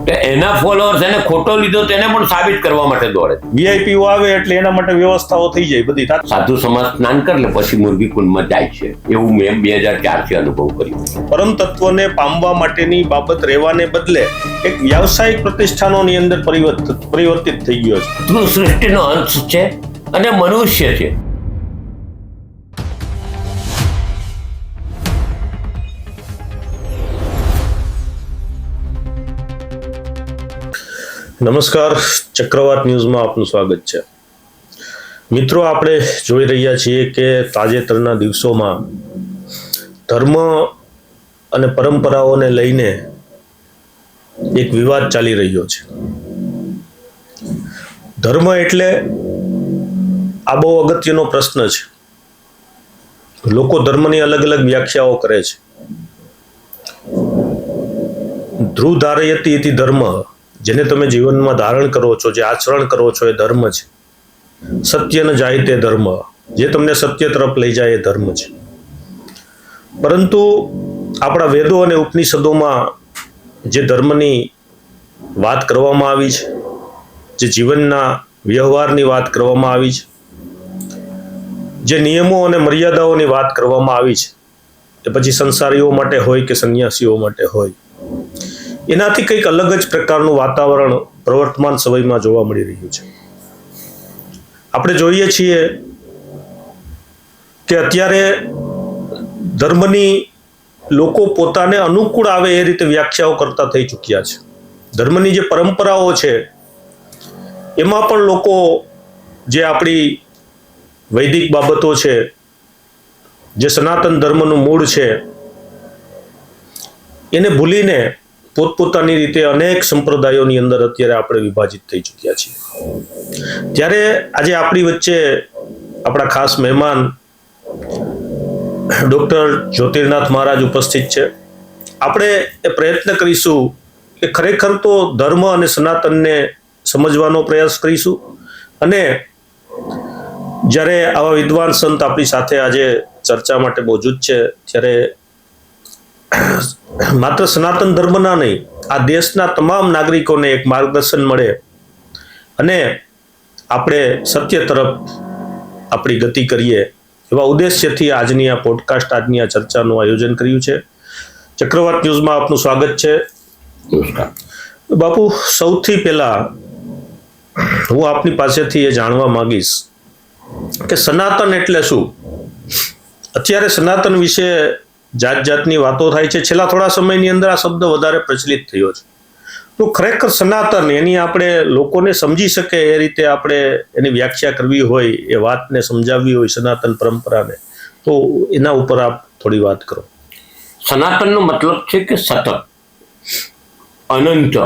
તો એના ફોલોઅર્સ એને ખોટો લીધો તેને પણ સાબિત કરવા માટે દોડે. વીઆઈપીઓ આવે એટલે એના માટે વ્યવસ્થાઓ થઈ જાય બધી. સાધુ સમાજ સ્નાન કરે લે પછી મુરગી કુંડમાં જાય છે, એવું મેં 2004 થી અનુભવ કર્યો. પરમ તત્વને પામવા માટેની બાબત રહેવાને બદલે એક વ્યાવસાયિક પ્રતિષ્ઠાનોની અંદર પરિવર્તિત થઈ ગયો છે. તું સૃષ્ટિનો અંશ છે અને મનુષ્ય છે. નમસ્કાર, ચક્રવાત ન્યૂઝમાં આપનું સ્વાગત છે. મિત્રો, આપણે જોઈ રહ્યા છીએ કે તાજેતરના દિવસોમાં ધર્મ અને પરંપરાઓને લઈને એક વિવાદ ચાલી રહ્યો છે. ધર્મ એટલે આ બહુ અગત્યનો પ્રશ્ન છે. લોકો ધર્મની અલગ અલગ વ્યાખ્યાઓ કરે છે. ધ્રુવ ધારયતિ ઇતિ ધર્મ, જેને તમે જીવનમાં ધારણ કરો છો, જે આચરણ કરો છો, એ ધર્મ છે. સત્ય ન જાય તે ધર્મ, જે તમને સત્ય તરફ લઈ જાય એ ધર્મ છે. પરંતુ આપણા વેદો અને ઉપનિષદોમાં જે ધર્મની વાત કરવામાં આવી છે, જે જીવનના વ્યવહારની વાત કરવામાં આવી છે, જે નિયમો અને મર્યાદાઓની વાત કરવામાં આવી છે, એ પછી સંસારીઓ માટે હોય કે સંન્યાસીઓ માટે હોય, એનાથી કંઈક અલગ જ પ્રકારનું વાતાવરણ પ્રવર્તમાન સમયમાં જોવા મળી રહ્યું છે. આપણે જોઈએ છીએ કે અત્યારે ધર્મની લોકો પોતાને અનુકૂળ આવે એ રીતે વ્યાખ્યાઓ કરતા થઈ ચૂક્યા છે. ધર્મની જે પરંપરાઓ છે એમાં પણ લોકો જે આપણી વૈદિક બાબતો છે, જે સનાતન ધર્મનું મૂળ છે, એને ભૂલીને પોતપોતાની રીતે અનેક સંપ્રદાયોની અંદર અત્યારે આપણે વિભાજિત થઈ ચૂક્યા છીએ. ત્યારે આજે આપણી વચ્ચે આપણા ખાસ મહેમાન ડૉક્ટર જ્યોતિર્નાથ મહારાજ ઉપસ્થિત છે. આપણે એ પ્રયત્ન કરીશું કે ખરેખર તો ધર્મ અને સનાતનને સમજવાનો પ્રયાસ કરીશું, અને જ્યારે આવા વિદ્વાન સંત આપણી સાથે આજે ચર્ચા માટે મોજૂદ છે, ત્યારે માત્ર સનાતન ધર્મના નહીં, આ દેશના તમામ નાગરિકોને એક માર્ગદર્શન મળે અને આપણે સત્ય તરફ આપણી ગતિ કરીએ, એવા ઉદ્દેશ્યથી આજની આ પોડકાસ્ટ, આજની આ ચર્ચાનું આયોજન કર્યું છે. ચક્રવાત ન્યૂઝમાં આપનું સ્વાગત છે. બાપુ, સૌથી પહેલા હું આપની પાસેથી એ જાણવા માંગીશ કે સનાતન એટલે શું? અત્યારે સનાતન વિશે જાત જાતની વાતો થાય છે. છેલ્લા થોડા સમયની અંદર આ શબ્દ વધારે પ્રચલિત થયો છે. તો ખરેખર સનાતન, એની આપણે લોકોને સમજી શકે એ રીતે આપણે એની વ્યાખ્યા કરવી હોય, એ વાતને સમજાવવી હોય, સનાતન પરંપરાને, તો એના ઉપર આપ થોડી વાત કરો. સનાતનનો મતલબ છે કે સતત, અનંત,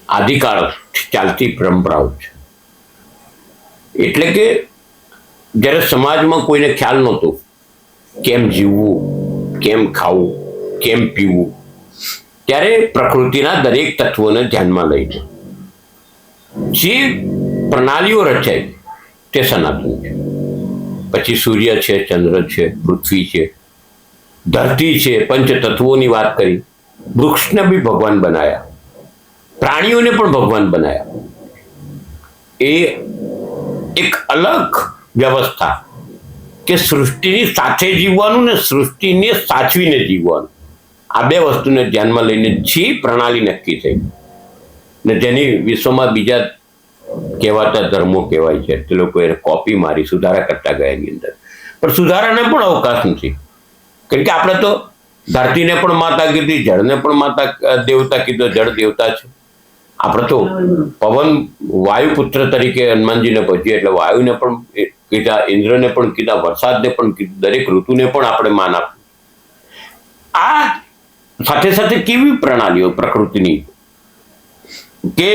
આદિકાળ ચાલતી પરંપરાઓ છે. એટલે કે જ્યારે સમાજમાં કોઈને ખ્યાલ નહોતો કેમ જીવવું, કેમ ખાવું, કેમ પીવું, ત્યારે પ્રકૃતિના દરેક તત્વોને ધ્યાનમાં લઈને જે પ્રણાલીઓ રચાય તે સનાતન છે. પછી સૂર્ય છે, ચંદ્ર છે, પૃથ્વી છે, ધરતી છે, પંચ તત્વોની વાત કરી. વૃક્ષને બી ભગવાન બનાવ્યા, પ્રાણીઓને પણ ભગવાન બનાવ્યા. એ એક અલગ વ્યવસ્થા કે સૃષ્ટિની સાથે જીવવાનું ને સૃષ્ટિને સાચવીને જીવવાનું, આ બે વસ્તુને ધ્યાનમાં લઈને જે પ્રણાલી નક્કી થઈ ને જેની વિશ્વમાં બીજા કહેવાતા ધર્મો કહેવાય છે, તે લોકો એને કોપી મારી સુધારા કરતા ગયા એની અંદર. પણ સુધારાને પણ અવકાશ નથી, કારણ કે આપણે તો ધરતીને પણ માતા કીધી, જળને પણ માતા દેવતા કીધો, જળ દેવતા છે. આપણે તો પવન વાયુપુત્ર તરીકે હનુમાનજીને પૂછીએ, એટલે વાયુને પણ કીધા, ઇન્દ્રને પણ કીધા, વરસાદને પણ કીધું, દરેક ઋતુને પણ આપણે માન આપ્યું. આ સાથે સાથે કેવી પ્રણાલીઓ પ્રકૃતિની કે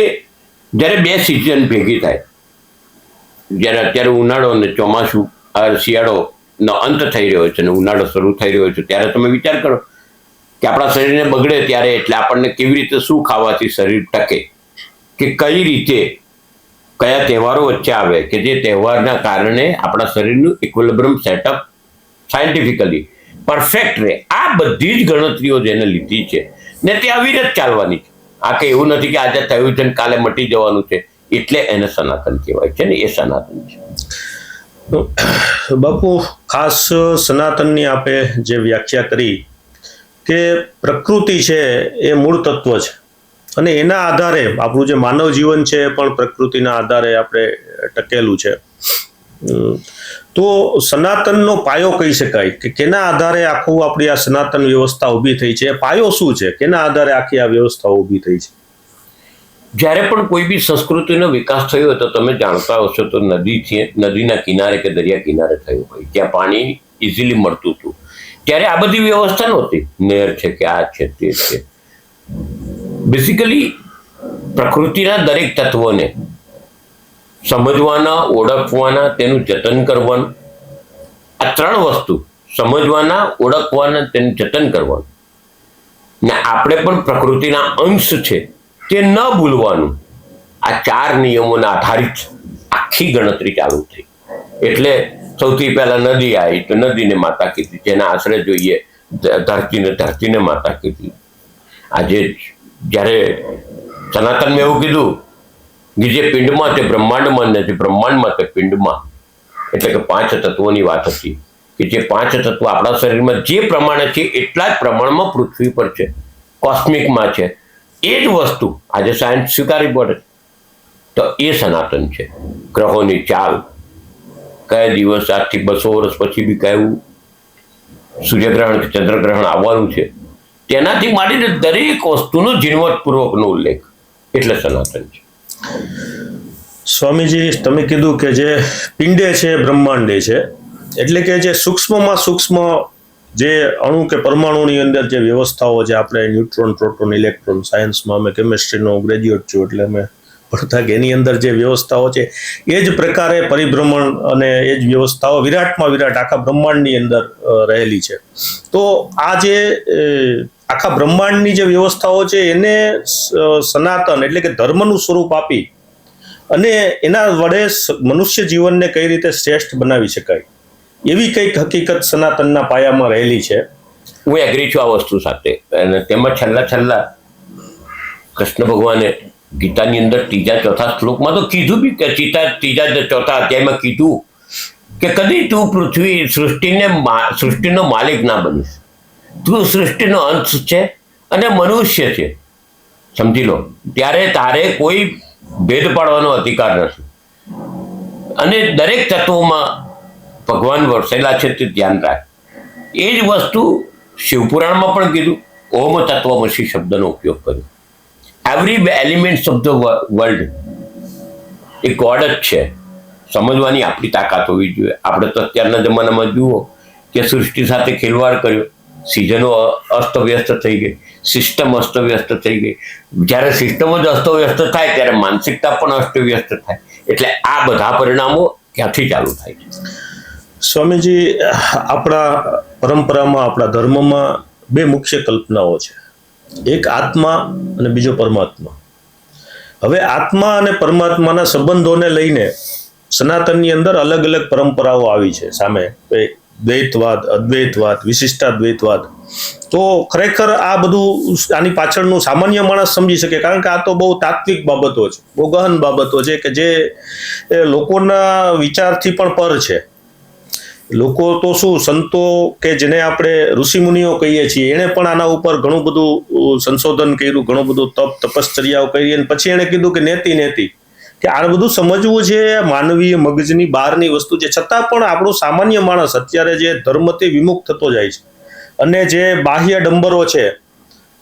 જ્યારે બે સિઝન ભેગી થાય, જ્યારે અત્યારે ઉનાળો અને ચોમાસું, શિયાળોનો અંત થઈ રહ્યો છે અને ઉનાળો શરૂ થઈ રહ્યો છે, ત્યારે તમે વિચાર કરો કે આપણા શરીરને બગડે ત્યારે, એટલે આપણને કેવી રીતે શું ખાવાથી શરીર ટકે, કે કઈ રીતે કયા તહેવારો વચ્ચે આવે કે જે તહેવારના કારણે આપણા શરીરનું ઇક્વિલિબ્રિયમ સેટઅપ સાયન્ટિફિકલી પરફેક્ટ રહે. આ બધી જ ગણતરીઓ જેને લીધી છે ને તે અવિરત ચાલવાની છે. આ કે એવું નથી કે આજે થયું છે ને કાલે મટી જવાનું છે, એટલે એને સનાતન કહેવાય છે ને, એ સનાતન છે. બાપુ, ખાસ સનાતનની આપે જે વ્યાખ્યા કરી કે પ્રકૃતિ છે એ મૂળ તત્વ છે અને એના આધારે આપણું જે માનવ જીવન છે એ પણ પ્રકૃતિના આધારે આપણે ટકેલું છે. તો સનાતનનો પાયો કહી શકાય કે કેના આધારે આખું આપણી આ સનાતન વ્યવસ્થા ઊભી થઈ છે? પાયો શું છે? કેના આધારે આખી આ વ્યવસ્થા ઊભી થઈ છે? જ્યારે પણ કોઈ બી સંસ્કૃતિનો વિકાસ થયો તો તમે જાણતા હશો તો નદીના કિનારે કે દરિયા કિનારે થયો હોય, ત્યાં પાણી ઇઝીલી મળતું હતું. ત્યારે આ બધી વ્યવસ્થા નહોતી, નહેર છે કે આ છે તે છે. બેસિકલી પ્રકૃતિના દરેક તત્વોને સમજવાના, ઓળખવાના, તેનું જતન કરવાનું, આ 3 વસ્તુ સમજવાના, ઓળખવાના, તેનું જતન કરવાનું ને આપણે પણ પ્રકૃતિના અંશ છે તે ન ભૂલવાનું, આ 4 નિયમોના આધારિત આખી ગણતરી ચાલુ થઈ. એટલે સૌથી પહેલા નદી આવી તો નદીને માતા કીધી, જેના આશરે જોઈએ ધરતીને માતા કીધી. આજે જ્યારે સનાતનમાં એવું કીધું કે જે પિંડમાં તે બ્રહ્માંડમાં નથી, બ્રહ્માંડમાં તે પિંડમાં, એટલે કે 5 તત્વોની વાત હતી કે જે 5 તત્વો આપણા શરીરમાં જે પ્રમાણે છે એટલા જ પ્રમાણમાં પૃથ્વી પર છે, કોસ્મિકમાં છે. એ જ વસ્તુ આજે સાયન્સ સ્વીકારી પડે તો એ સનાતન છે. ગ્રહોની ચાલ, કયા દિવસ આજથી 200 વર્ષ પછી બી કયું સૂર્યગ્રહણ કે ચંદ્રગ્રહણ આવવાનું છે, તેનાથી માંડીને દરેક વસ્તુનો ઝીણવટપૂર્વકનો ઉલ્લેખ, એટલે સનાતન છે. સ્વામીજી, તમે કીધું કે જે પિંડે છે બ્રહ્માંડે છે, એટલે કે જે સૂક્ષ્મમાં સૂક્ષ્મ જે અણુ કે પરમાણુની અંદર જે વ્યવસ્થાઓ છે, આપણે ન્યુટ્રોન, પ્રોટોન, ઇલેક્ટ્રોન, સાયન્સમાં અમે કેમિસ્ટ્રીનો ગ્રેજ્યુએટ છું એટલે અમે ભણતા કે એની અંદર જે વ્યવસ્થાઓ છે એ જ પ્રકારે પરિભ્રમણ અને એ જ વ્યવસ્થાઓ વિરાટમાં વિરાટ આખા બ્રહ્માંડની અંદર રહેલી છે. તો આ જે આખા બ્રહ્માંડની જે વ્યવસ્થાઓ છે એને સનાતન એટલે કે ધર્મનું સ્વરૂપ આપી અને એના વડે મનુષ્ય જીવનને કઈ રીતે શ્રેષ્ઠ બનાવી શકાય એવી કંઈક હકીકત સનાતનના પાયામાં રહેલી છે. હું એગ્રી છું આ વસ્તુ સાથે. અને તેમાં છેલ્લા કૃષ્ણ ભગવાને ગીતાની અંદર 3-4 શ્લોકમાં તો કીધું બી કે 3-4 અધ્યાયમાં કીધું કે કદી તું સૃષ્ટિનો માલિક ના બનીશ, તું સૃષ્ટિનો અંશ છે અને મનુષ્ય છે, સમજી લો. ત્યારે તારે કોઈ ભેદ પાડવાનો અધિકાર નથી અને દરેક તત્વોમાં ભગવાન વરસેલા છે તે ધ્યાન રાખ. એ જ વસ્તુ શિવપુરાણમાં પણ કીધું, ઓમ તત્વમસી શબ્દનો ઉપયોગ કર્યો. Every elements of the world A God જ છે. સમજવાની આપણી તાકાત હોવી જોઈએ. આપણે તો અત્યારના જમાનામાં જુઓ કે સૃષ્ટિ સાથે ખેલવાડ કર્યો, સિઝનો અસ્તવ્યસ્ત થઈ ગઈ, સિસ્ટમ અસ્તવ્યસ્ત થઈ ગઈ. જ્યારે સિસ્ટમ જ અસ્તવ્યસ્ત થાય ત્યારે માનસિકતા પણ અસ્તવ્યસ્ત થાય. એટલે આ બધા પરિણામો ક્યાંથી ચાલુ થાય છે? સ્વામીજી, આપણા પરંપરામાં, આપણા ધર્મમાં 2 મુખ્ય કલ્પનાઓ છે, એક આત્મા અને બીજો પરમાત્મા. હવે આત્મા અને પરમાત્માના સંબંધોને લઈને સનાતનની અંદર અલગ અલગ પરંપરાઓ આવી છે સામે, દ્વૈતવાદ, અદ્વૈતવાદ, વિશિષ્ટાદ્વૈતવાદ. તો ખરેખર આ બધું આની પાછળનું સામાન્ય માણસ સમજી શકે, કારણ કે આ તો બહુ તાત્વિક બાબતો છે, બહુ ગહન બાબતો છે કે જે લોકોના વિચારથી પણ પર છે. લોકો તો શું, સંતો કે જેને આપણે ઋષિમુનિઓ કહીએ છીએ, એણે પણ આના ઉપર ઘણું બધું સંશોધન કર્યું, ઘણું બધું તપશ્ચર્યાઓ કરી અને પછી એણે કીધું કે નેતિ કે આ બધું સમજવું છે માનવીય મગજની બહારની વસ્તુ છે. છતાં પણ આપણો સામાન્ય માણસ અત્યારે જે ધર્મથી વિમુખ થતો જાય છે અને જે બાહ્ય ડંબરો છે,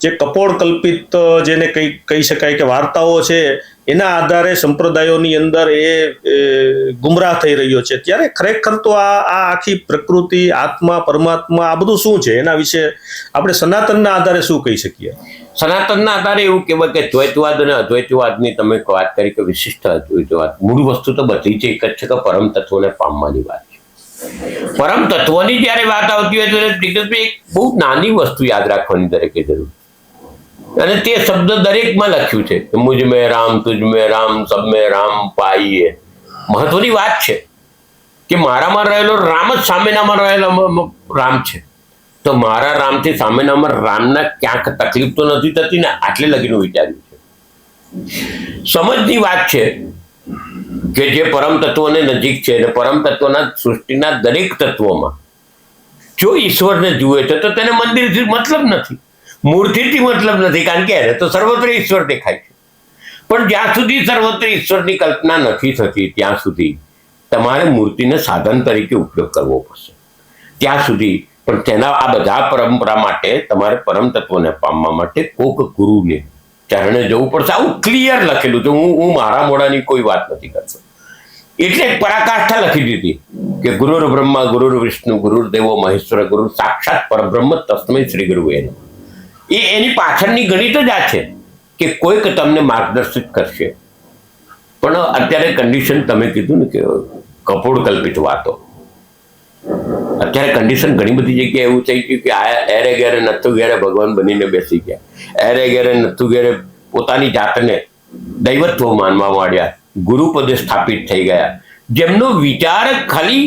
જે કપોળ કલ્પિત જેને કહી શકાય કે વાર્તાઓ છે, એના આધારે સંપ્રદાયોની અંદર એ ગુમરાહ થઈ રહ્યો છે. ત્યારે ખરેખર તો આ આખી પ્રકૃતિ, આત્મા, પરમાત્મા, આ બધું શું છે, એના વિશે આપણે સનાતનના આધારે શું કહી શકીએ? સનાતનના આધારે એવું કહેવાય કે દ્વૈતવાદ અને અદ્વૈતવાદની તમે વાત કરી કે વિશિષ્ટ અદ્વૈતવાદ, મૂળ વસ્તુ તો બધી જ એક જ છે કે પરમ તત્વોને પામવાની વાત છે. પરમ તત્વની જ્યારે વાત આવતી હોય તો દિગ્ગજભાઈ એક બહુ નાની વસ્તુ યાદ રાખવાની દરેકે જરૂર, અને તે શબ્દ દરેકમાં લખ્યું છે કે મુझ में राम, तुझ में राम, सब में राम पाइए. મહત્વની વાત છે કે મારામાં રહેલો રામ જ સામેનામાં રહેલો રામ છે. તો મારા રામથી સામેનામાં રામના ક્યાંક તકલીફ તો નથી થતી ને, આટલે લગીનું વિચાર્યું છે. સમજની વાત છે કે જે પરમ તત્વને નજીક છે અને પરમ તત્વના સૃષ્ટિના દરેક તત્વોમાં જો ઈશ્વરને જુએ છે તો તેને મંદિરથી મતલબ નથી, મૂર્તિથી મતલબ નથી, કારણ કે એને તો સર્વત્ર ઈશ્વર દેખાય છે. પણ જ્યાં સુધી સર્વત્ર ઈશ્વરની કલ્પના નથી થતી ત્યાં સુધી તમારે મૂર્તિને સાધન તરીકે ઉપયોગ કરવો પડશે. ત્યાં સુધી પણ તેના આ બધા પરંપરા માટે તમારે પરમ તત્વને પામવા માટે કોક ગુરુને ચરણે જવું પડશે. આવું ક્લિયર લખેલું છે. હું મારા મોઢાની કોઈ વાત નથી કરતો. એટલે પરાકાષ્ઠા લખી દીધી કે ગુરુર બ્રહ્મા ગુરુર વિષ્ણુ ગુરુર દેવો મહેશ્વર ગુરુ સાક્ષાત પરબ્રહ્મ તસ્મૈ શ્રી ગુરુવે નમઃ. એની પાછળની ગણિત જ આ છે કે કોઈક તમને માર્ગદર્શિત કરશે. પણ અત્યારે કન્ડિશન તમે કીધું ને કે કપોળ કલ્પિત વાતો, અત્યારે કન્ડિશન ઘણી બધી જગ્યાએ એવું થઈ ગયું કે આ એરે ગેરે નથુ ઘેરે ભગવાન બનીને બેસી ગયા, એરે ગેરે નથુ ઘેરે પોતાની જાતને દૈવત્વ માનવા માંડ્યા, ગુરુપદે સ્થાપિત થઈ ગયા. જેમનો વિચાર ખાલી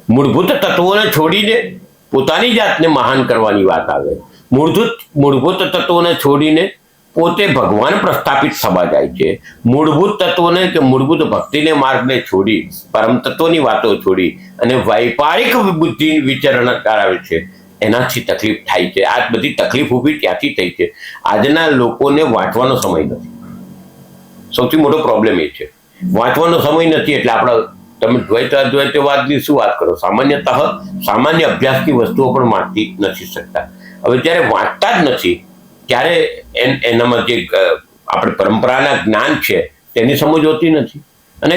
મૂળભૂત તત્વોને છોડીને પોતાની જાતને મહાન કરવાની વાત આવે, મૂળભૂત તત્વોને છોડીને પોતે ભગવાન પ્રસ્થાપિત થવા જાય છે, મૂળભૂત તત્વોને કે મૂળભૂત ભક્તિને માર્ગને છોડી પરમ તત્વની વાતો છોડી અને વૈપારિક બુદ્ધિ વિચરણ કરાવે છે, એનાથી તકલીફ થાય છે. આ બધી તકલીફ ઊભી ત્યાંથી થઈ છે. આજના લોકોને વાંચવાનો સમય નથી. સૌથી મોટો પ્રોબ્લેમ એ છે, વાંચવાનો સમય નથી. એટલે આપણે તમે દ્વૈતવાદની શું વાત કરો, સામાન્ય અભ્યાસની વસ્તુઓ પણ વાંચી નથી શકતા. હવે જ્યારે વાંચતા જ નથી ત્યારે એનામાં જે આપણે પરંપરાના જ્ઞાન છે તેની સમજ હોતી નથી. અને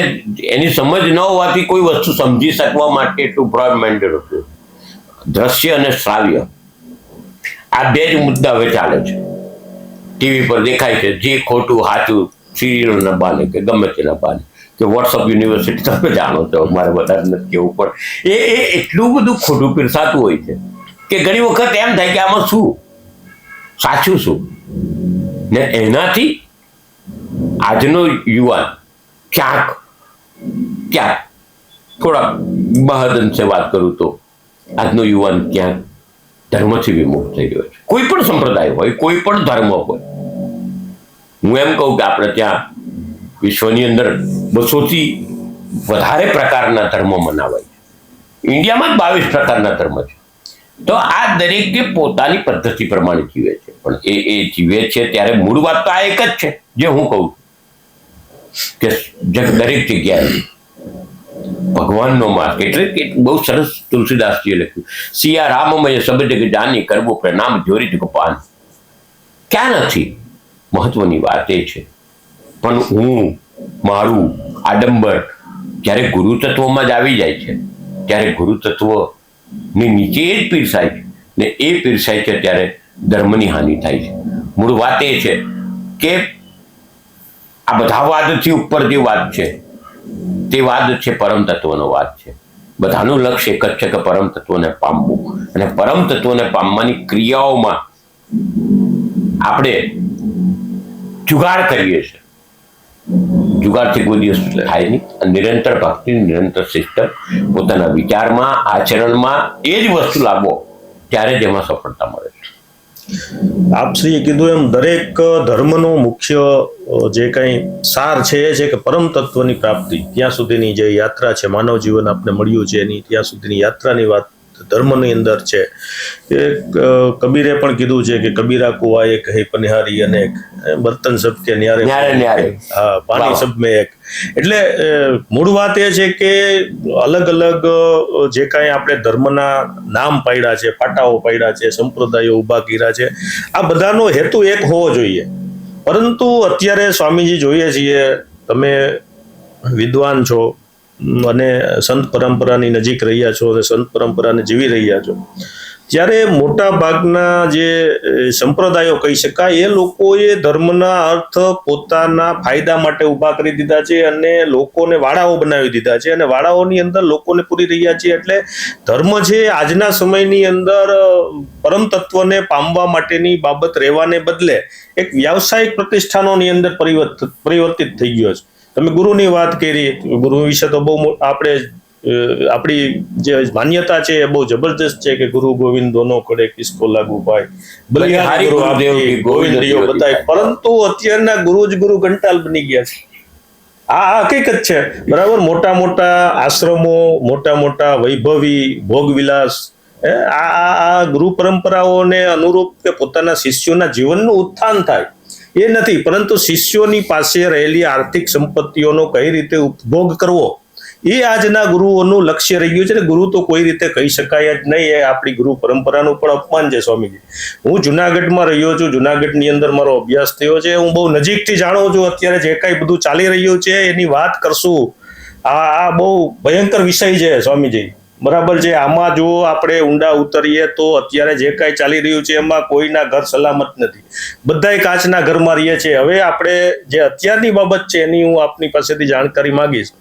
એની સમજ ન હોવાથી કોઈ વસ્તુ સમજી શકવા માટે એટલું બ્રોડ માઇન્ડેડ હતું. દ્રશ્ય અને શ્રાવ્ય આ બે જ મુદ્દા હવે ચાલે છે. ટીવી પર દેખાય છે જે ખોટું સાચું સિરિયલોના બાને કે ગમે તેના બાને કે વોટ્સઅપ યુનિવર્સિટી તમે જાણો છો, મારે વધારે નથી કહેવું, પણ એ એટલું બધું ખોટું પીરસાતું હોય છે કે ઘણી વખત એમ થાય કે આમાં શું સાચું શું. ને એનાથી આજનો યુવાન ક્યાંક થોડા મહદઅંશે વાત કરું તો આજનો યુવાન ક્યાંક ધર્મથી વિમુખ થઈ ગયો છે. કોઈ પણ સંપ્રદાય હોય, કોઈ પણ ધર્મ હોય. હું એમ કહું કે આપણે ત્યાં વિશ્વની અંદર 200થી વધારે પ્રકારના ધર્મો મનાવાય છે. ઇન્ડિયામાં જ 22 પ્રકારના ધર્મ છે. તો આ દરેકે પોતાની પદ્ધતિ પ્રમાણે જીવે છે. પણ એ જીવે છે ત્યારે મૂળ વાત તો આ એક જ છે જે હું કહું કે દરેક જગ્યાએ ભગવાનનો માર્ગ. એટલે કે બહુ સરસ તુલસીદાસજીએ લખ્યું, સિયા રામમય સબ જગ જાની કરવો પ્રણામ જોરી જગપાન. ક્યાં નથી મહત્વની વાત એ છે. પણ હું મારું આડંબર જ્યારે ગુરુ તત્વમાં જ આવી જાય છે ત્યારે ગુરુ તત્વની નીચે એ જ પીરસાય છે ને એ પીરસાય છે ત્યારે ધર્મની હાનિ થાય છે. મૂળ વાત એ છે કે આ બધા વાદથી ઉપર જે વાત છે તે વાદ છે પરમ તત્વનો વાદ છે. બધાનું લક્ષ્ય એક જ છે કે પરમ તત્વને પામવું. અને પરમ તત્વને પામવાની ક્રિયાઓમાં આપણે જુગાડ કરીએ છીએ. જુગાડથી કોઈ દિવસ થાય નહીં. નિરંતર ભક્તિ, નિરંતર સિસ્ટમ, પોતાના વિચારમાં, આચરણમાં એ જ વસ્તુ લાવો ત્યારે જ એમાં સફળતા મળે છે. આપ શ્રીએ કીધું એમ દરેક ધર્મનો મુખ્ય જે કંઈ સાર છે એ છે કે પરમ તત્વની પ્રાપ્તિ. ત્યાં સુધીની જે યાત્રા છે, માનવ જીવન આપને મળ્યું છે એની ત્યાં સુધીની યાત્રાની વાત ધર્મની અંદર છે. એ કબીરે પણ કીધું છે કે કબીરા કુવા એક હૈ પનિહારી અનેક, બર્તન સબ કે ન્યારે, હા પાણી સબ મેં એક. એટલે મૂળ વાત એ છે કે અલગ અલગ જે કાંઈ આપણે ધર્મના નામ પાડ્યા છે, પાટાઓ પાડ્યા છે, સંપ્રદાયો ઊભા કર્યા છે, આ બધાનો હેતુ એક હોવો જોઈએ. પરંતુ અત્યારે સ્વામીજી જોઈએ છીએ, તમે વિદ્વાન છો અને સંત પરંપરાની નજીક રહ્યા છો અને સંત પરંપરાને જીવી રહ્યા છો, ત્યારે મોટા ભાગના જે સંપ્રદાયો કહી શકાય એ લોકોએ ધર્મના અર્થ પોતાના ફાયદા માટે ઊભા કરી દીધા છે અને લોકોને વાડાઓ બનાવી દીધા છે અને વાડાઓની અંદર લોકોને પૂરી રહ્યા છે. એટલે ધર્મ છે આજના સમયની અંદર પરમ તત્વને પામવા માટેની બાબત રહેવાને બદલે એક વ્યાવસાયિક પ્રતિષ્ઠાનોની અંદર પરિવર્તિત થઈ ગયો છે. તમે ગુરુની વાત કરી, ગુરુ વિશે તો બહુ આપણે આપણી જે માન્યતા છે એ બહુ જબરદસ્ત છે કે ગુરુ ગોવિંદ દોનો કડે કિસકો લાગુ પાય બલિહારી ગુરુ ગુરુદેવ આપની, કી ગોવિંદ ગોવિંદ દિયો દિયો બતાય. બતાય. પરંતુ અત્યારના ગુરુ જ ગુરુ ઘંટાલ બની ગયા છે. આ હકીકત છે, બરાબર. મોટા મોટા આશ્રમો, મોટા મોટા વૈભવી ભોગવિલાસ, આ ગુરુ પરંપરાઓને અનુરૂપ કે પોતાના શિષ્યોના જીવનનું ઉત્થાન થાય એ નથી, પરંતુ શિષ્યોની પાસે રહેલી આર્થિક સંપત્તિઓનો કઈ રીતે ઉપભોગ કરવો એ આજના ગુરુઓનું લક્ષ્ય રહી ગયું છે. ગુરુ તો કોઈ રીતે કહી શકાય જ નહીં. એ આપણી ગુરુ પરંપરાનું પણ અપમાન છે સ્વામીજી. હું જુનાગઢમાં રહ્યો છું, જુનાગઢની અંદર મારો અભ્યાસ થયો છે. હું બહુ નજીકથી જાણું છું અત્યારે જે કાંઈ બધું ચાલી રહ્યું છે એની વાત કરશું. આ બહુ ભયંકર વિષય છે સ્વામીજી, બરાબર છે. આમાં જો આપણે ઊંડા ઉતરીએ તો અત્યારે જે કાંઈ ચાલી રહ્યું છે એમાં કોઈના ઘર સલામત નથી, બધાય કાચના ઘરમાં રહીએ છે. હવે આપણે જે અત્યારની બાબત છે એની હું આપની પાસેથી જાણકારી માંગીશ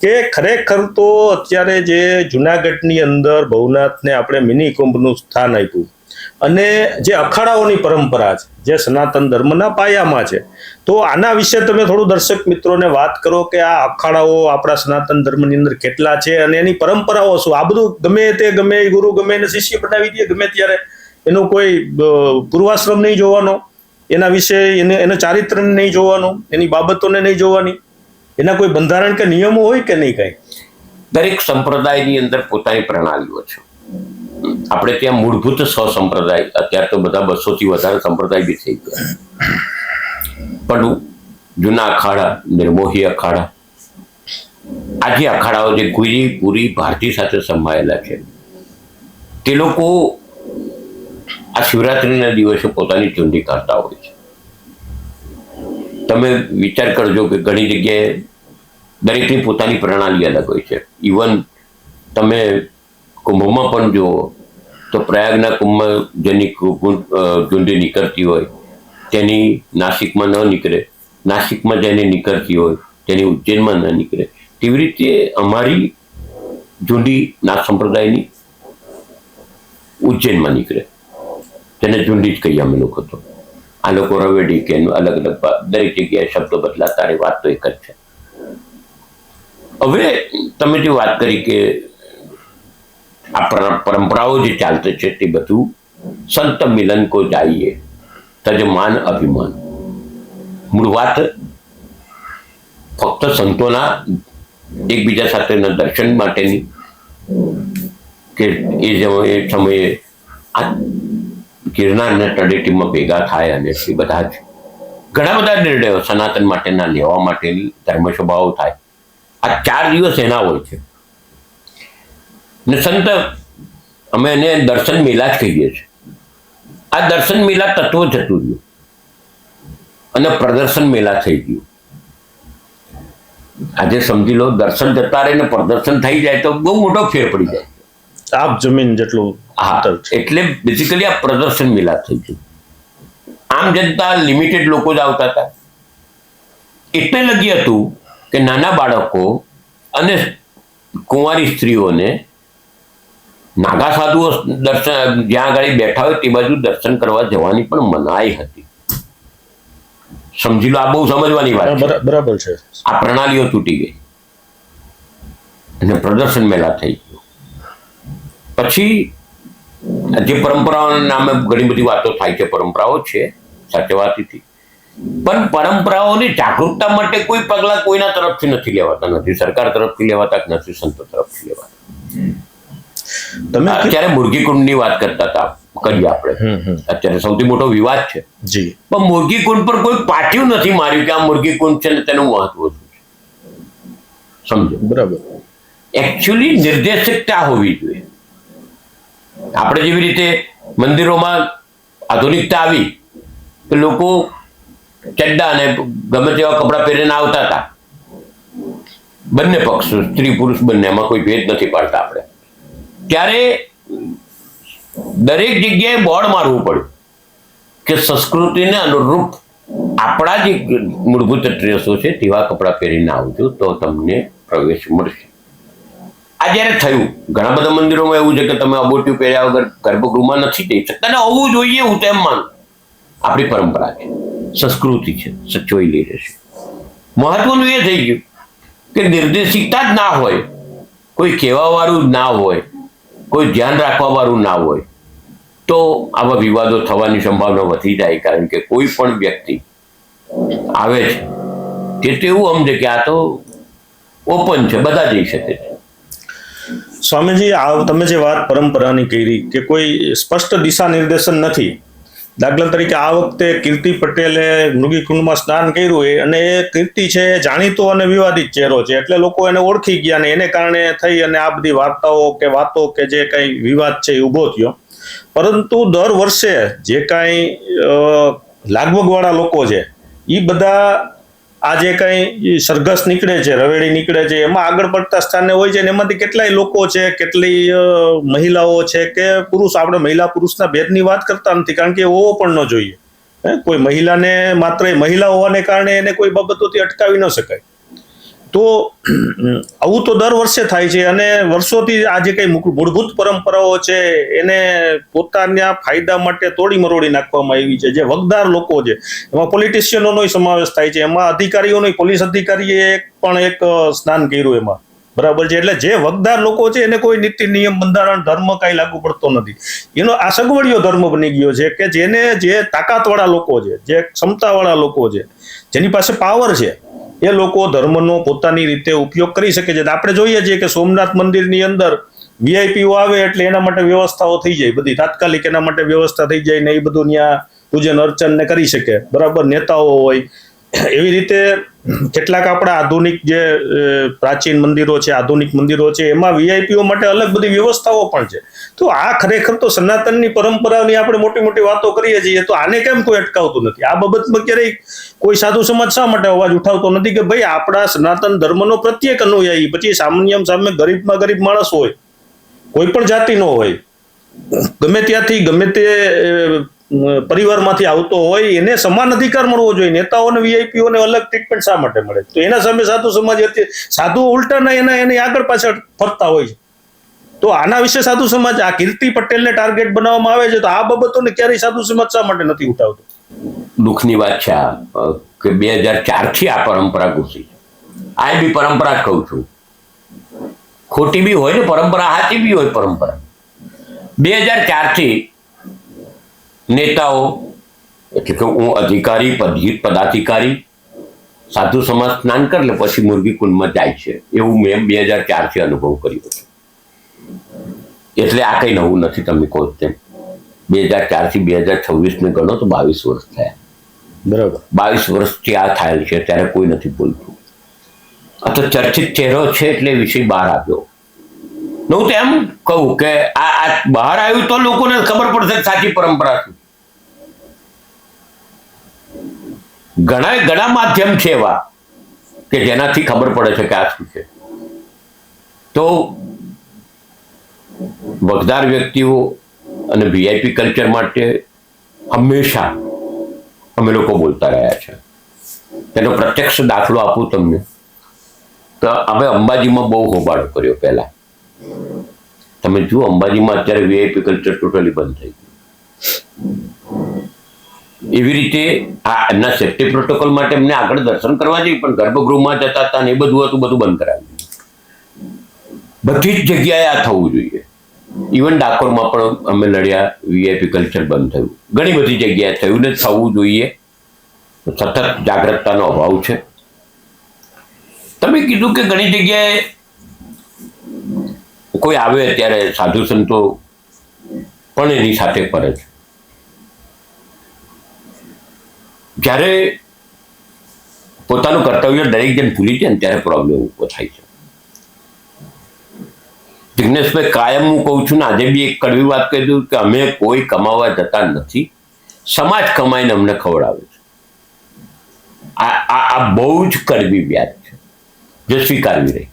કે ખરેખર તો અત્યારે જે જુનાગઢની અંદર ભવનાથને આપણે મિની કુંભનું સ્થાન આપ્યું અને જે અખાડાઓની પરંપરા છે જે સનાતન ધર્મના પાયામાં છે, તો આના વિશે તમે થોડું દર્શક મિત્રોને વાત કરો કે આ અખાડાઓ આપણા સનાતન ધર્મની અંદર કેટલા છે અને એની પરંપરાઓ શું. આ બધું ગમે એ ગુરુ ગમે એને શિષ્ય બનાવી દે ગમે ત્યારે, એનો કોઈ પૂર્વાશ્રમ નહીં જોવાનો, એના વિશે એના ચારિત્ર નહીં જોવાનું, એની બાબતોને નહીં જોવાની, એના કોઈ બંધારણ કે નિયમો હોય કે નહીં કાંઈ. દરેક સંપ્રદાયની અંદર પોતાની પ્રણાલીઓ છે. આપણે ત્યાં મૂળભૂત સંપ્રદાય, અત્યારે તો બધા 200થી વધારે સંપ્રદાય બી થઈ ગયા, પણ જૂના અખાડા, નિર્મોહી અખાડા, આજે અખાડાઓ જે પૂરી ભારતી સાથે સંભાળેલા છે, તે લોકો આ શિવરાત્રિના દિવસે પોતાની ચૂંટણી કરતા હોય છે. તમે વિચાર કરજો કે ઘણી જગ્યાએ દરેકની પોતાની પ્રણાલી અલગ હોય છે. ઇવન તમે કુંભમાં પણ જુઓ તો પ્રયાગના કુંભમાં જેની ચૂંટણી નીકળતી હોય તેની નાસિકમાં ન નીકળે, નાસિકમાં જેની નીકળતી હોય તેની ઉજ્જૈનમાં ન નીકળે. તેવી રીતે અમારી ચૂંટણી નાથ સંપ્રદાયની ઉજ્જૈનમાં નીકળે, તેને ચૂંટણી જ કહીએ અમે લોકો તો. આ લોકો રવેડી કે અલગ અલગ દરેક જગ્યાએ શબ્દો બદલાતા રહે, વાત તો એક જ છે. હવે તમે જે વાત કરી કે આ પરંપરાઓ જે ચાલते છે તે બધું સંત મિલન કો જાઈએ તજમાન અભિમાન. મૂળ વાત ફક્ત સંતોના એકબીજા સાથેના દર્શન માટેની કે એ સમયે આ ગિરનારના તળેટીમાં ભેગા થાય અને એ બધા જ ઘણા બધા નિર્ણયો સનાતન માટેના લેવા માટેની ધર્મસભાઓ થાય. આ 4 દિવસ એના હોય છે ને સંત અમે એને દર્શન મેળા જ કહીએ છીએ. આ દર્શન મેળા તત્વ જતું રહ્યું અને પ્રદર્શન મેળા થઈ ગયું. આજે સમજી લો દર્શન જતા રહે ને પ્રદર્શન થઈ જાય તો બહુ મોટો ફેર પડી જાય. આપ જમીન જેટલું. હા, એટલે બેઝિકલી આ પ્રદર્શન મેળા થઈ ગયું. આમ જનતા લિમિટેડ લોકો જ આવતા હતા. એટલે લગી હતું કે નાના બાળકો અને કુંવારી સ્ત્રીઓને નાગા સાધુઓ દર્શન જ્યાં આગળ બેઠા હોય તે બાજુ દર્શન કરવા જવાની પણ મનાઈ હતી. સમજી લો, આ બહુ સમજવાની વાત છે. બરાબર છે. આ પ્રણાલીઓ તૂટી ગઈ અને પ્રદર્શન મેળા થઈ ગયો. પછી જે પરંપરાઓના નામે ઘણી બધી વાતો થાય છે, પરંપરાઓ છે સાચવાતીથી, પણ પરંપરાઓની જાગૃતતા માટે કોઈ પગલા કોઈના તરફથી નથી લેવાતા, નથી સરકાર તરફથી લેવાતા, નથી સંતો તરફથી લેવાતા. તમે અત્યારે મુરગી કુંડની વાત કરતા હતા, કરીએ આપણે. અત્યારે સૌથી મોટો વિવાદ છે જી, પણ મુરગી કુંડ પર કોઈ પાટિયું નથી માર્યું કે આ મુરગી કુંડ છે ને તેનું મહત્વ શું છે. સમજો, બરાબર. એકચ્યુઅલી નિર્દેશકતા હોવી જોઈએ. આપણે જેવી રીતે મંદિરોમાં આધુનિકતા આવી કે લોકો ચડ્ડા અને ગમે તેવા કપડાં પહેરીને આવતા હતા, બંને પક્ષ સ્ત્રી પુરુષ બંને, એમાં કોઈ ભેદ નથી પાડતા આપણે. ત્યારે દરેક જગ્યાએ બોર્ડ મારવું પડ્યું કે સંસ્કૃતિને અનુરૂપ આપણા જે મૂળભૂત ડ્રેસો છે તેવા કપડાં પહેરીને આવજો તો તમને પ્રવેશ મળશે. આ જ્યારે થયું, ઘણા બધા મંદિરોમાં એવું છે કે તમે અબોટિયું પહેર્યા વગર ગર્ભગૃહમાં નથી જઈ શકતા, અને હોવું જોઈએ, હું તેમ માનું. આપણી પરંપરા છે, સંસ્કૃતિ છે, સચવાયેલી રહેશે. મહત્વનું એ થઈ ગયું કે નિર્દેશિકતા જ ના હોય કોઈ કહેવાવાળું ના હોય, કોઈ ધ્યાન રાખવાવાળું ના હોય, તો આવા વિવાદો થવાની સંભાવના વધી જાય. કારણ કે કોઈ પણ વ્યક્તિ આવે છે તે એવું સમજે કે આ તો ઓપન છે, બધા જઈ શકે છે. સ્વામીજી, આ તમે જે વાત પરંપરાની કરી કે કોઈ સ્પષ્ટ દિશા નિર્દેશન નથી. દાખલા તરીકે આ વખતે કીર્તિ પટેલે મૃગીકુંડમાં સ્નાન કર્યું અને એ કીર્તિ છે જાણીતો અને વિવાદિત ચહેરો છે, એટલે લોકો એને ઓળખી ગયા ને એને કારણે થઈ અને આ બધી વાર્તાઓ કે વાતો કે જે કઈ વિવાદ છે એ ઊભો થયો. પરંતુ દર વર્ષે જે કાંઈ લાગવગવાળા લોકો છે એ બધા આ જે કાંઈ સરઘસ નીકળે છે, રવેડી નીકળે છે, એમાં આગળ પડતા સ્થાને હોય છે. અને એમાંથી કેટલાય લોકો છે, કેટલી મહિલાઓ છે કે પુરુષ, આપણે મહિલા પુરુષના ભેદની વાત કરતા નથી, કારણ કે હોવો પણ ન જોઈએ. કોઈ મહિલાને માત્ર મહિલા હોવાને કારણે એને કોઈ બાબતોથી અટકાવી ન શકાય. તો આવું તો દર વર્ષે થાય છે અને વર્ષોથી આ જે કંઈ મૂળભૂત પરંપરાઓ છે એને પોતાના ફાયદા માટે તોડી મરોડી નાખવામાં આવી છે. જે વગદાર લોકો છે એમાં પોલિટિશિયનોનો સમાવેશ થાય છે, એમાં અધિકારીઓનો, પોલીસ અધિકારીએ પણ એક સ્નાન કર્યું એમાં, બરાબર છે. એટલે જે વગદાર લોકો છે એને કોઈ નીતિ નિયમ, બંધારણ, ધર્મ કાંઈ લાગુ પડતો નથી. એનો આ સગવડિયો ધર્મ બની ગયો છે કે જેને જે તાકાતવાળા લોકો છે, જે ક્ષમતાવાળા લોકો છે, જેની પાસે પાવર છે, એ લોકો ધર્મનો પોતાની રીતે ઉપયોગ કરી શકે છે. આપણે જોઈએ છીએ કે સોમનાથ મંદિરની અંદર વીઆઈપીઓ આવે એટલે એના માટે વ્યવસ્થાઓ થઈ જાય, બધી તાત્કાલિક એના માટે વ્યવસ્થા થઈ જાય ને એ બધું ત્યાં પૂજન અર્ચન ને કરી શકે, બરાબર. નેતાઓ હોય એવી રીતે કેટલાક આપણા આધુનિક જે પ્રાચીન મંદિરો છે, આધુનિક મંદિરો છે, એમાં વીઆઈપીઓ માટે અલગ બધી વ્યવસ્થાઓ પણ છે. તો આ ખરેખર તો સનાતનની પરંપરાની આપણે મોટી મોટી વાતો કરીએ છીએ, તો આને કેમ કોઈ અટકાવતું નથી? આ બાબતમાં ક્યારેય કોઈ સાધુ સમાજ શા માટે અવાજ ઉઠાવતો નથી કે ભાઈ આપણા સનાતન ધર્મનો પ્રત્યેક અનુયાયી, પછી સામાન્ય સામે ગરીબમાં ગરીબ માણસ હોય, કોઈ પણ જાતિનો હોય, ગમે ત્યાંથી ગમે તે પરિવારમાંથી આવતો હોય, એને સમાન અધિકાર મળવો જોઈએ. નેતાઓને, વીઆઈપીઓને અલગ ટ્રીટમેન્ટ શા માટે મળે? તો એના સામે સાધુ સમાજ, સાધુ ઉલટાના એની આગળ પાછળ ફરતા હોય છે. તો આના વિશે સાધુ સમાજ, આ કીર્તિ પટેલને ટાર્ગેટ બનાવવામાં આવે છે, તો આ બાબતોને ક્યારેય સાધુ સમાજ શા માટે નથી ઉઠાવતો? દુઃખની વાત છે આ કે 2004થી આ પરંપરા ઘૂસી. આ બી પરંપરા જ કહું છું, ખોટી બી હોય ને પરંપરા, સાચી બી હોય પરંપરા. 2004થી નેતાઓ, એટલે કે હું અધિકારી, પદાધિકારી, સાધુ સમાજ સ્નાન કરી લે પછી મુરગી કુંડમાં જાય છે, એવું મેં 2004થી અનુભવ કર્યો છે. એટલે આ કંઈ નવું નથી. તમે કહો તેમ 2004થી 2026 ને ગણો તો 22 વર્ષ થયા, બરાબર. 22 વર્ષથી આ થયેલ છે, ત્યારે કોઈ નથી બોલતું. આ તો ચર્ચિત ચહેરો છે એટલે વિષય બહાર આવ્યો. હું તો એમ કહું કે આ બહાર આવ્યું તો લોકોને ખબર પડશે સાચી પરંપરા શું. ઘણા માધ્યમ છે એવા કે જેનાથી ખબર પડે છે કે આ શું છે. તો વગદાર વ્યક્તિઓ અને વીઆઈપી કલ્ચર માટે હંમેશા અમે લોકો બોલતા રહ્યા છે. તેનો પ્રત્યક્ષ દાખલો આપું તમને તો અમે અંબાજીમાં બહુ હોબાળો કર્યો. પહેલા તમે જુઓ, અંબાજીમાં અત્યારે વીઆઈપી કલ્ચર ટોટલી બંધ થઈ ગયું. એવી રીતે આ એમના સેફ્ટી પ્રોટોકોલ માટે એમને આગળ દર્શન કરવા જઈએ, પણ ગર્ભગૃહમાં જતા હતા ને એ બધું હતું, બધું બંધ કરાવ્યું. બધી જ જગ્યાએ આ થવું જોઈએ. ઇવન ડાકોરમાં પણ અમે લડ્યા, વીઆઈપી કલ્ચર બંધ થયું. ઘણી બધી જગ્યાએ થયું ને થવું જોઈએ. સતત જાગૃતતાનો અભાવ છે. તમે કીધું કે ઘણી જગ્યાએ કોઈ આવે ત્યારે સાધુ સંતો પણ એની સાથે ફરે છે. જ્યારે પોતાનું કર્તવ્ય દરેક જણ ભૂલી જાય ને ત્યારે પ્રોબ્લેમ ઉભો થાય છે. જિગ્નેશભાઈ, કાયમ હું કહું છું ને, આજે બી એક કડવી વાત કહી દઉં કે અમે કોઈ કમાવા જતા નથી, સમાજ કમાઈને અમને ખવડાવે છે. આ બહુ જ કડવી વ્યાજ છે, જે સ્વીકારવી રહી.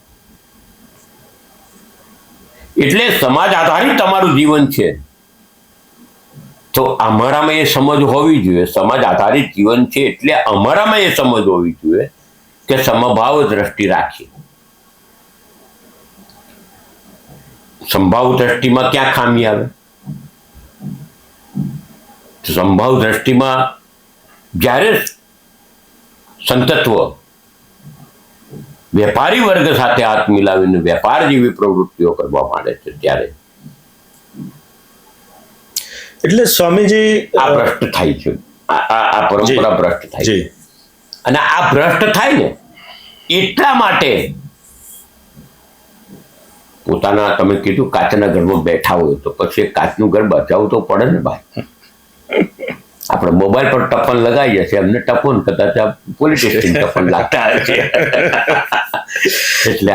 એટલે સમાજ આધારિત તમારું જીવન છે, તો અમારામાં એ સમજ હોવી જોઈએ. સમાજ આધારિત જીવન છે એટલે અમારામાં એ સમજ હોવી જોઈએ કે સમભાવ દ્રષ્ટિ રાખી. સંભાવ દ્રષ્ટિમાં ક્યાં ખામી આવે? સંભાવ દ્રષ્ટિમાં જ્યારે સંતત્વ વેપારી વર્ગ સાથે હાથ મિલાવીને વેપાર જેવી પ્રવૃત્તિઓ કરવા માંડે છે ત્યારે એટલે સ્વામીજી આ ભ્રષ્ટ થાય છે. આ પરંપરા ભ્રષ્ટ થાય છે. જી અને આ ભ્રષ્ટ થાય ને એટલા માટે પોતાના, તમે કીધું કાચના ઘરમાં બેઠા હોય તો પછી કાચનું ઘર બચાવવું તો પડે ને ભાઈ. આપણે મોબાઈલ પર ટપન લગાવીએ છીએ, એમને ટપન કદાચ પોલીસ સ્ટેશન ટપન લાગતા હોય છે. એટલે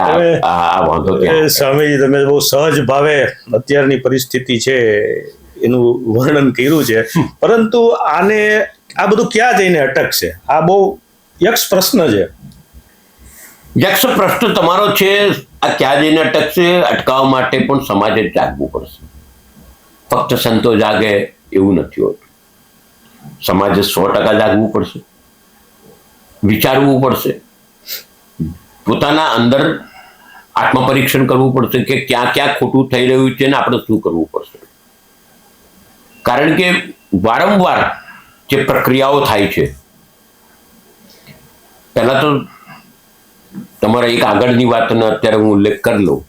આ વાંધો ત્યાં. સ્વામીજી તમે બહુ સહજ ભાવે અત્યારની પરિસ્થિતિ છે એનું વર્ણન કર્યું છે, પરંતુ આને આ બધું ક્યાં જઈને અટકશે? આ બહુ યક્ષ પ્રશ્ન છે. યક્ષ પ્રશ્ન તમારો છે. આ ક્યાં જઈને અટકશે? અટકાવવા માટે પણ સમાજે જાગવું પડશે. ફક્ત સંતો જાગે એવું નથી હોતું. સમાજે 100% જાગવું પડશે, વિચારવું પડશે, પોતાના અંદર આત્મપરીક્ષણ કરવું પડશે કે ક્યાં ક્યાં ખોટું થઈ રહ્યું છે ને આપણે શું કરવું પડશે. કારણ કે વારંવાર જે પ્રક્રિયાઓ થાય છે, પહેલા તો તમારા એક આગળની વાતનો અત્યારે હું ઉલ્લેખ કરી લઉં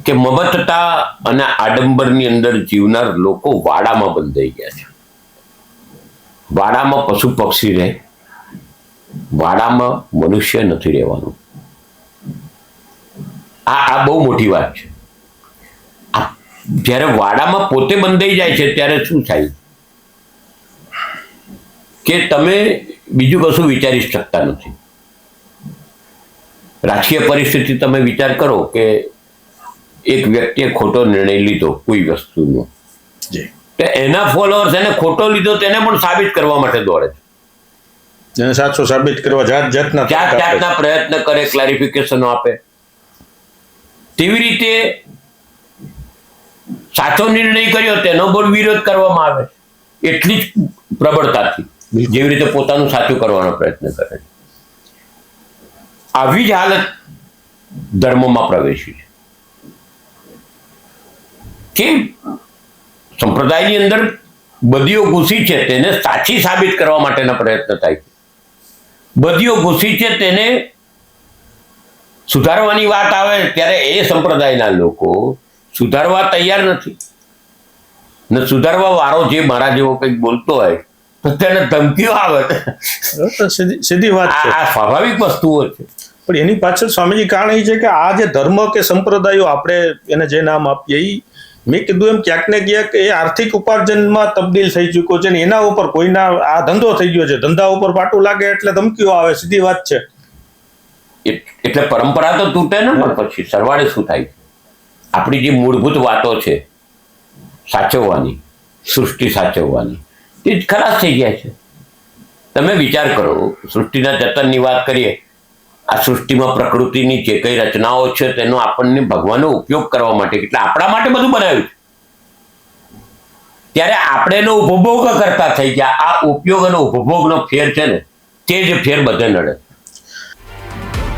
કે મમતતા અને આડંબરની અંદર જીવનાર લોકો વાડામાં બંધાઈ ગયા છે. વાડામાં પશુ પક્ષી રહે, વાડામાં મનુષ્ય નથી રહેવાનું. આ બહુ મોટી વાત છે. જ્યારે વાડામાં પોતે બંધાઈ જાય છે ત્યારે શું થાય કે તમે બીજું કશું વિચારી શકતા નથી. રાજકીય પરિસ્થિતિ તમે વિચાર કરો કે એક વ્યક્તિએ ખોટો નિર્ણય લીધો કોઈ વસ્તુનો, તો એના ફોલોઅર્સ એને ખોટો લીધો તેને પણ સાબિત કરવા માટે દોડે છે. જેને સાચું સાબિત કરવા જાતના પ્રયત્ન કરે, ક્લેરિફિકેશનો આપે. તેવી રીતે સાચો નિર્ણય કર્યો તેનો પણ વિરોધ કરવામાં આવે એટલી જ પ્રબળતાથી, જેવી રીતે પોતાનું સાચું કરવાનો પ્રયત્ન કરે. આવી જ હાલત ધર્મમાં પ્રવેશી છે કે સંપ્રદાયની અંદર બદીઓ ઘૂસી છે તેને સાચી સાબિત કરવા માટેના પ્રયત્ન થાય છે. બદીઓ ઘૂસી છે તેને સુધારવાની વાત આવે ત્યારે એ સંપ્રદાયના લોકો સુધારવા તૈયાર નથી ને સુધારવા વાળો જે મારા જેવો કંઈક બોલતો હોય તો તેને ધમકીઓ આવે. સીધી વાત છે. આ સ્વાભાવિક વસ્તુઓ છે. પણ એની પાછળ સ્વામીજી કારણ એ છે કે આ જે ધર્મ કે સંપ્રદાયો આપણે એને જે નામ આપીએ એ મેં કીધું એમ ક્યાંક ને ક્યાંક એ આર્થિક ઉપાર્જનમાં તબદીલ થઈ ચૂક્યો છે ને એના ઉપર કોઈના આ ધંધો થઈ ગયો છે, ધંધા ઉપર પાટું લાગે એટલે ધમકીઓ આવે. સીધી વાત છે. એટલે પરંપરા તો તૂટે ને, પણ પછી સરવાળે શું થાય? આપણી જે મૂળભૂત વાતો છે સાચવવાની, સૃષ્ટિ સાચવવાની, તે જ ખલાસ થઈ ગયા છે. તમે વિચાર કરો, સૃષ્ટિના જતનની વાત કરીએ, આ સૃષ્ટિમાં પ્રકૃતિની જે કઈ રચનાઓ છે તેનો આપણને ભગવાનનો ઉપયોગ કરવા માટે, એટલે આપણા માટે બધું બનાવ્યું છે, ત્યારે આપણે એનો ઉપભોગ કરતા થઈ ગયા. આ ઉપયોગ અને ઉપભોગનો ફેર છે ને તે જ ફેર બધે નડે.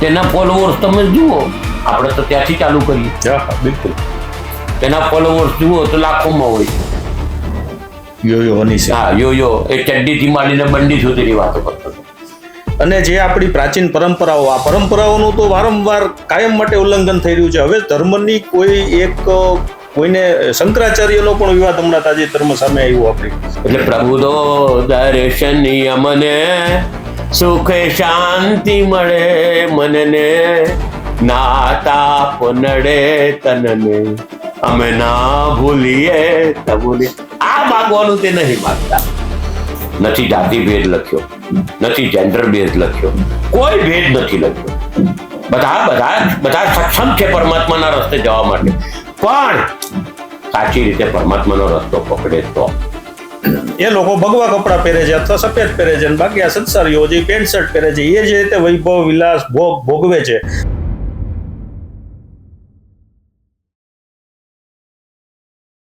તેના ફોલોવર્સ તમે જુઓ, આપણે તો ત્યાંથી ચાલુ કરીએ. બિલકુલ. તેના ફોલોવર્સ જુઓ તો લાખોમાં હોય. યો એ ચડ્ડીથી માંડીને બંડી સુધીની વાતો કરતો. અને જે આપણી પ્રાચીન પરંપરાઓ, આ પરંપરાઓનું તો વારંવાર કાયમ માટે ઉલ્લંઘન થઈ રહ્યું છે. હવે ધર્મની કોઈને શંકરાચાર્યનો પણ વિવાદ હમણાં તાજેતરમાં સામે આવ્યો આપણી. એટલે પ્રભુ તો દર્શની અમને સુખ શાંતિ મળે મનને, નાતા નડે તનને અમે ના ભૂલીએ તબુલી. આ માગવાનું તે નહીં માગતા. નથી જાતિ ભેદ લખ્યો, નથી જેન્ડર ભેદ લખ્યો, કોઈ ભેદ નથી લખ્યો. બધા સક્ષમ છે પરમાત્માના રસ્તે જવા માટે, પણ સાચી રીતે પરમાત્માનો રસ્તો પકડે તો. એ લોકો ભગવા કપડાં પહેરે છે અથવા સફેદ પહેરે છે, બાકી આ સંસારીઓ જે પેન્ટ શર્ટ પહેરે છે એ જે રીતે વૈભવ વિલાસ ભોગવે છે